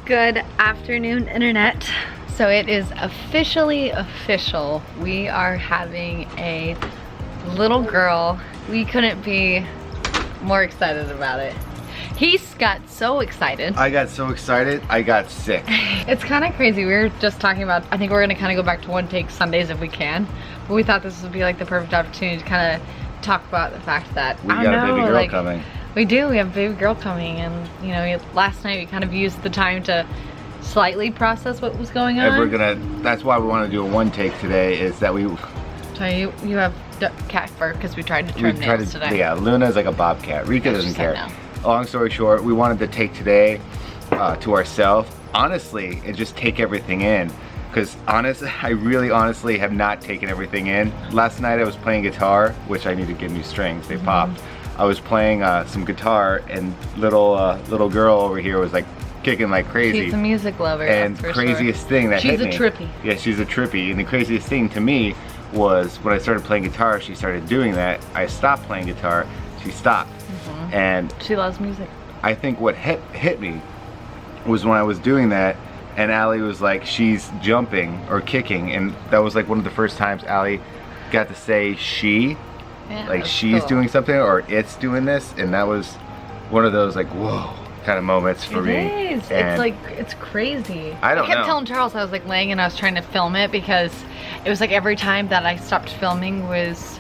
Good afternoon, internet. So it is officially official. We are having a little girl. We couldn't be more excited about it. He got so excited. I got so excited, I got sick. It's kind of crazy. We were just talking about, I think we're gonna kind of go back to one take Sundays if we can. But we thought this would be like the perfect opportunity to kind of talk about the fact that We got a baby girl coming. We do, we have a baby girl coming, and you know, last night we kind of used the time to slightly process what was going on. And we're gonna, that's why we want to do a one take today, is that we... So you have cat fur because we tried to trim nails today. Yeah, Luna's like a bobcat. Rika doesn't care. No. Long story short, we wanted to take today to ourselves, honestly, and just take everything in. Because I really honestly have not taken everything in. Last night I was playing guitar, which I need to get new strings, they popped. I was playing some guitar, and little girl over here was like kicking like crazy. She's a music lover. And craziest thing that hit me. She's a trippy. Yeah, she's a trippy. And the craziest thing to me was when I started playing guitar, she started doing that. I stopped playing guitar, she stopped. And she loves music. I think what hit me was when I was doing that, and Allie was like, she's jumping or kicking, and that was like one of the first times Allie got to say she. Yeah, like she's cool. doing something or it's doing this, and that was one of those like whoa kind of moments for me. It is. It's like, it's crazy. I kept telling Charles, I was like laying and I was trying to film it because it was like every time that I stopped filming was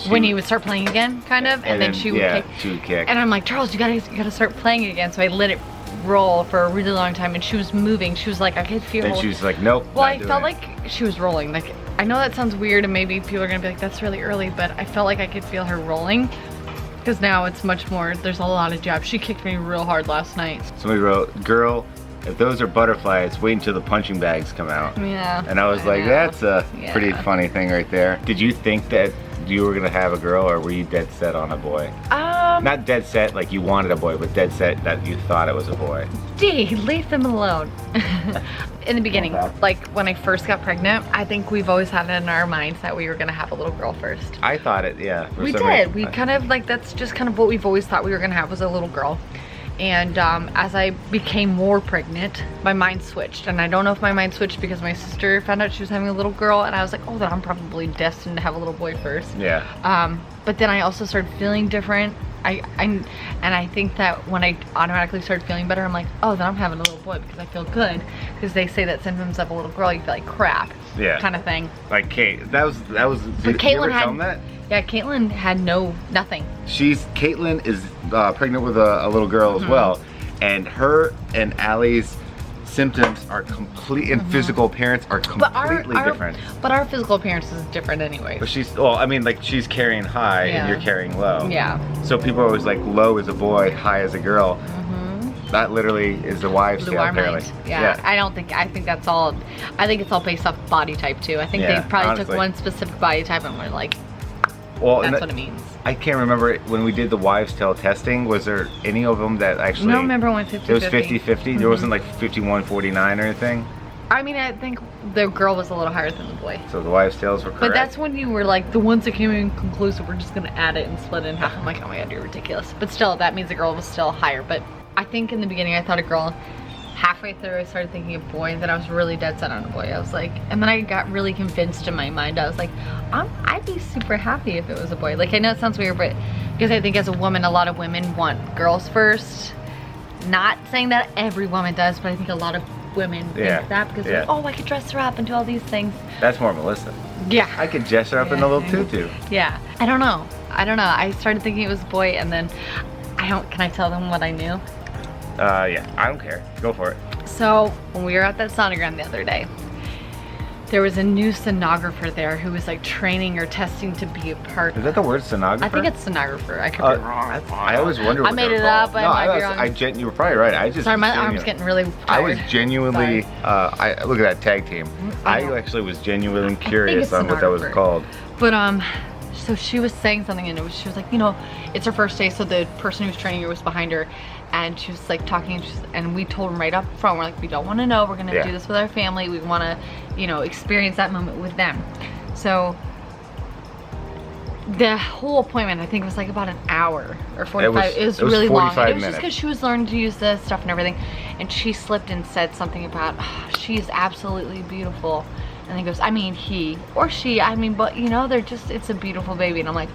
when he would start playing again, kind of, and then she would kick. She would kick. And I'm like, Charles, you gotta start playing again. So I let it roll for a really long time, and she was moving. She was like, I could feel. And she was like, nope. Well, I felt like she was rolling. Like, I know that sounds weird, and maybe people are gonna be like, that's really early, but I felt like I could feel her rolling. Because now it's much more, there's a lot of jabs. She kicked me real hard last night. Somebody wrote, girl, if those are butterflies, wait until the punching bags come out. Yeah. And I was like, that's a pretty funny thing right there. Did you think that you were gonna have a girl, or were you dead set on a boy? Not dead set like you wanted a boy, but dead set that you thought it was a boy. Gee, leave them alone. In the beginning, like when I first got pregnant, I think we've always had it in our minds that we were gonna have a little girl first. I thought it, yeah. We did. We kind of like, that's just kind of what we've always thought we were gonna have, was a little girl. And as I became more pregnant, my mind switched. And I don't know if my mind switched because my sister found out she was having a little girl, and I was like, oh, then I'm probably destined to have a little boy first. Yeah. But then I also started feeling different. And I think that when I automatically started feeling better, I'm like, oh, then I'm having a little boy because I feel good. Because they say that symptoms of a little girl, you feel like crap. Yeah. Kind of thing. Like Kate, that was. Did you ever tell them that? Yeah, Caitlin had nothing. Caitlin is pregnant with a little girl as well, and her and Allie's symptoms are complete, and physical appearance are completely different. But our physical appearance is different anyway. But well, I mean, like, she's carrying high and you're carrying low. Yeah. So people are always like, low is a boy, high is a girl. That literally is the wives' tale, apparently. Yeah, I think that's all. I think it's all based off body type too. I think they probably took one specific body type and were like, well, that's what it means. I can't remember when we did the wives' tale testing, was there any of them that actually... No, remember when 50-50. It was 50-50? There wasn't like 51-49 or anything? I mean, I think the girl was a little higher than the boy. So the wives' tales were correct? But that's when you were like, the ones that came in conclusive, we're just gonna add it and split it in half. I'm like, oh my god, you're ridiculous. But still, that means the girl was still higher. But I think in the beginning I thought a girl. Halfway through I started thinking of boy, and then I was really dead set on a boy. I was like, and then I got really convinced in my mind. I was like, I'd be super happy if it was a boy. Like, I know it sounds weird, but because I think as a woman, a lot of women want girls first. Not saying that every woman does, but I think a lot of women think that because they're like, oh, I could dress her up and do all these things. That's more Melissa. Yeah. I could dress her up in a little tutu. Yeah. I don't know. I started thinking it was a boy, and then can I tell them what I knew? Yeah, I don't care. Go for it. So, when we were at that Sonogram the other day, there was a new sonographer there who was like training or testing to be a part. Is that the word sonographer? I think it's sonographer. I could be wrong. I always wonder what I made it up. No, you were probably right. Sorry, my arm's getting really tired. I was genuinely, look at that tag team. I actually was genuinely curious on what that was called. But so she was saying something, and she was like, you know, it's her first day, so the person who was training her was behind her, and she was like talking, and we told them right up front, we're like, we don't want to know, we're gonna do this with our family, we want to, you know, experience that moment with them. So the whole appointment, I think, was like about an hour or 45. It was really 45 long. And it was minutes. just because she was learning to use the stuff and everything. And she slipped and said something about, oh, she's absolutely beautiful. And he goes, I mean, he or she, I mean, but you know, they're just, it's a beautiful baby. And I'm like,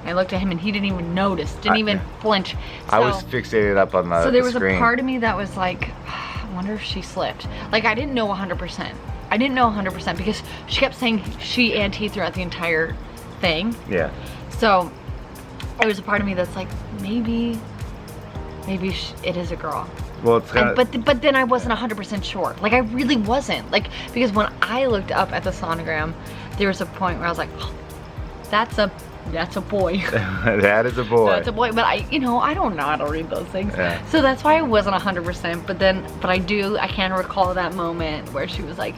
I looked at him and he didn't even notice, didn't even flinch. So, I was fixated up on the So there was screen. a part of me that was like, I wonder if she slipped. Like, I didn't know 100%. I didn't know 100% because she kept saying she and he throughout the entire thing. Yeah. So there was a part of me that's like, maybe it is a girl. Well, it's kind of... But then I wasn't 100% sure. Like, I really wasn't. Like, because when I looked up at the sonogram, there was a point where I was like, oh, that's a boy. That is a boy. That's a boy. But I don't know how to read those things. Yeah. So that's why I wasn't 100%. But I can recall that moment where she was like,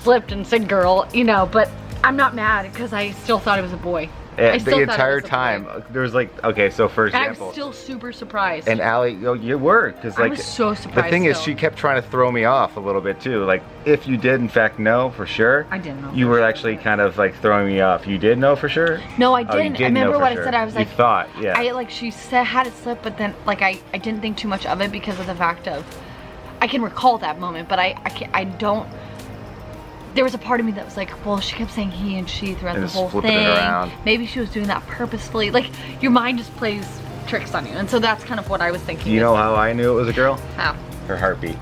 slipped and said girl, you know, but I'm not mad because I still thought it was a boy. Yeah, the entire time there was like, okay, so for And I example, was still super surprised. and Allie, you were, because like, I was so surprised. the thing is, still. she kept trying to throw me off a little bit too. Like, if you did in fact know for sure, I didn't know. You were actually kind of like throwing me off. You did know for sure? No, I Oh, you didn't. did I remember know for what sure. I said. I was like, you thought, yeah. I like, she said had it slip, but then like I didn't think too much of it because of the fact of, I can recall that moment, but I don't. There was a part of me that was like, well, she kept saying he and she throughout And the just whole flipping thing. it around. Maybe she was doing that purposefully. Like, your mind just plays tricks on you, and so that's kind of what I was thinking. Do you know how I knew it was a girl? How? Her heartbeat.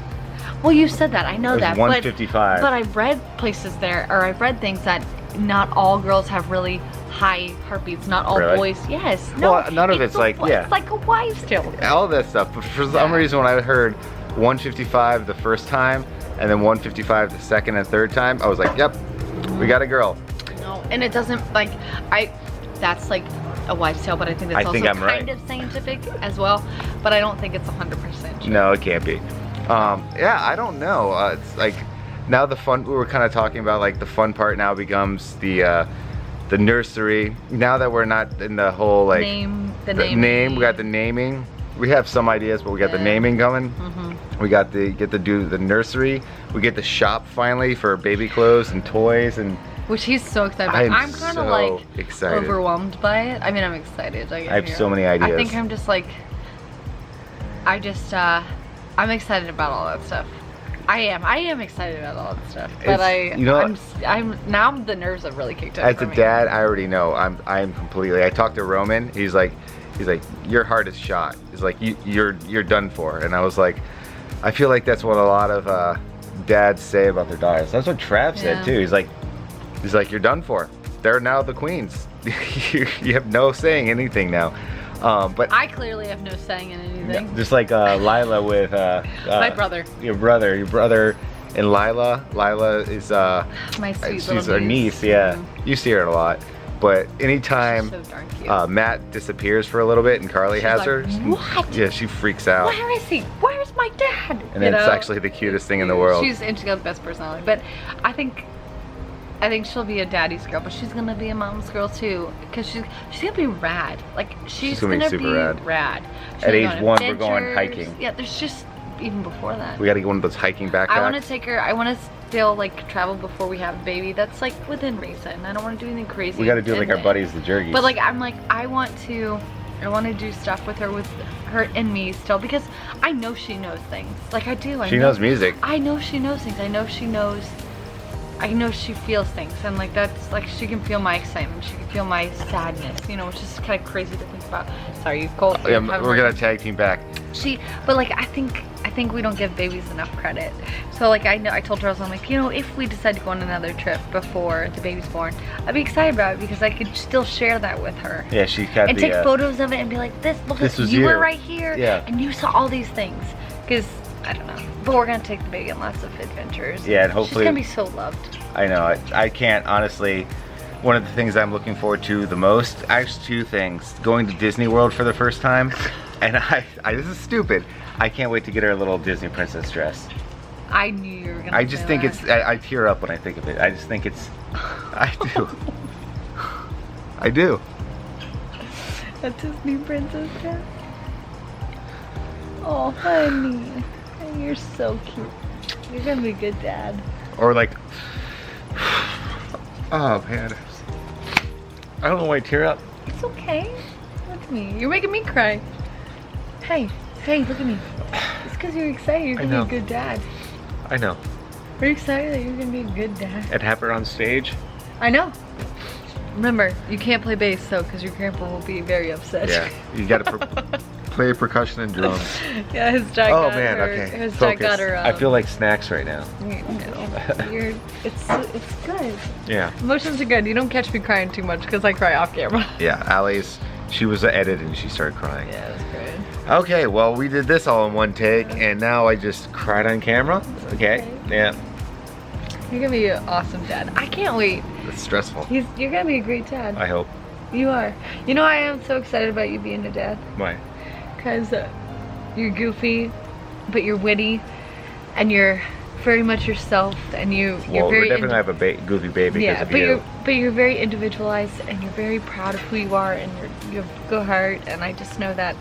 Well, you said that. I know It was that. 155. But I've read places there, or I've read things that not all girls have really high heartbeats. Not all Really? boys. Yes. No. Well, none of it's like, yeah. It's like a wife's tale. All of that stuff. But for some reason, when I heard 155 the first time, and then 155 the second and third time, I was like, yep, we got a girl. No, and it doesn't, like, that's like a wife's tale, but I think that's also I'm kind right. of scientific as well, but I don't think it's 100% true. No, it can't be. Yeah, I don't know. It's like, now the fun, we were kind of talking about, like, the fun part now becomes the nursery. Now that we're not in the whole, like, the name, we got the naming. We have some ideas, but we got the naming coming. We got get to do the nursery. We get to shop finally for baby clothes and toys, and which he's so excited about. I'm kind of so like excited. Overwhelmed by it. I mean, I'm excited. I have so many ideas. I think I'm just like, I'm excited about all that stuff. I am excited about all that stuff. But I'm the nerves have really kicked in. As a dad, I already know. I'm completely. I talked to Roman. He's like, your heart is shot. He's like, you're done for. And I was like, I feel like that's what a lot of dads say about their daughters. That's what Trav said too. He's like, you're done for. They're now the queens. you have no saying anything now. But I clearly have no saying in anything. Just like Lila with my brother. Your brother and Lila. Lila is my sweet she's our niece. Yeah, you see her a lot. But anytime so darn cute. Matt disappears for a little bit and Carly has like, her, what? Yeah, she freaks out. Where is he? Where's my dad? And it's actually the cutest thing in the world. She's got the best personality. But I think she'll be a daddy's girl, but she's gonna be a mom's girl too, because she's gonna be rad. Like she's gonna be super rad. At age 1, we're going hiking. Yeah, there's just even before that. We gotta get one of those hiking backpacks. I want to take her. I want to still like travel before we have a baby. That's like within reason. I don't want to do anything crazy. We gotta do like our buddies, the Jergies. But like I want to do stuff with her and me still, because I know she knows things. Like I do. She knows music. I know she knows things. I know she feels things, and like that's like she can feel my excitement. She can feel my sadness. You know, which is kind of crazy to think about. Sorry, you cold. Yeah, we're gonna tag team back. But like I think we don't give babies enough credit. So like I told Charles, I'm like, you know, if we decide to go on another trip before the baby's born, I'd be excited about it because I could still share that with her. Yeah, she got and take photos of it and be like, look, you were right here, and you saw all these things. Because I don't know, but we're gonna take the baby on lots of adventures. Yeah, and hopefully she's gonna be so loved. I know. I can't honestly. One of the things I'm looking forward to the most, actually 2 things: going to Disney World for the first time, and I this is stupid. I can't wait to get her a little Disney princess dress. I knew you were gonna. I just think I tear up when I think of it. I just think it's. I do. I do. A Disney princess dress. Oh, honey, you're so cute. You're gonna be a good dad. Or like. Oh man. I don't know why I tear up. It's okay. Look at me. You're making me cry. Hey, look at me. It's because you're excited. You're gonna be a good dad. I know. Are you excited that you're gonna be a good dad? It happened on stage. I know. Remember, you can't play bass though, because your grandpa will be very upset. Yeah, you gotta play percussion and drums. Yeah, his dad Oh got man, her. okay. His Focus. dad got her. I feel like snacks right now. It's good. Yeah. Emotions are good. You don't catch me crying too much because I cry off camera. Yeah, Allie's, she was edited and she started crying. Yeah, it was great. Okay, well we did this all in one take and now I just cried on camera. Okay, yeah. You're gonna be an awesome dad. I can't wait. It's stressful. You're gonna be a great dad. I hope. You are. You know, I am so excited about you being a dad. Why? Because you're goofy, but you're witty, and you're very much yourself, and you're Well, very we're definitely gonna have a goofy baby because of you. but you're very individualized, and you're very proud of who you are, and you have a good heart, and I just know that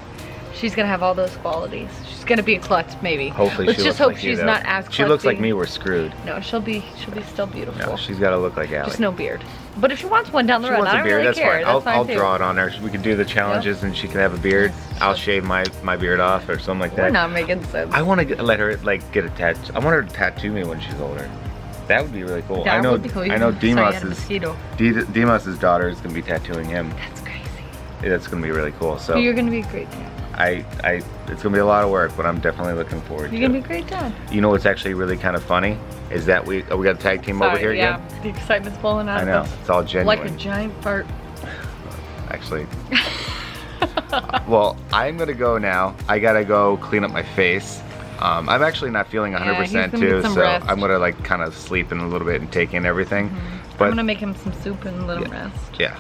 she's gonna have all those qualities. She's gonna be a klutz, maybe. Hopefully, let's she just looks hope like you, she's though. not as klutzy. She looks like me. We're screwed. No, she'll be still beautiful. No, she's got to look like Allie. Just no beard. But if she wants one down the She road, wants I a don't beard. really That's care. fine. I'll too. draw it on her. We can do the challenges, and she can have a beard. I'll shave my beard off or something like that. We're not making sense. I want to let her like get a tattoo. I want her to tattoo me when she's older. That would be really cool. That I know. would be cool. You I know can say you had a Demos's mosquito. Demos's daughter is gonna be tattooing him. That's crazy. That's gonna be really cool. So But you're gonna be a great dad. it's gonna be a lot of work, but I'm definitely looking forward You're to gonna it. be a great dad. You know what's actually really kind of funny is that we got a tag team over here yeah, again. the excitement's blowing out I know. of us. It's all genuine. Like a giant fart. Actually. Well, I'm gonna go now. I gotta go clean up my face. I'm actually not feeling 100% he's gonna too, get some so rest. I'm gonna like kind of sleep in a little bit and take in everything. But I'm gonna make him some soup and let him rest. yeah.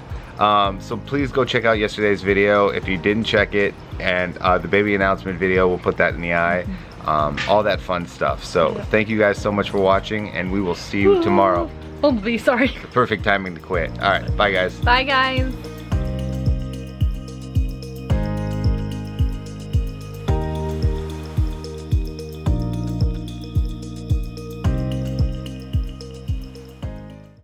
So please go check out yesterday's video if you didn't check it, and the baby announcement video, we'll put that in the eye. All that fun stuff. So thank you guys so much for watching, and we will see you tomorrow. Bumblebee, sorry. Perfect timing to quit. All right, bye guys. Bye guys.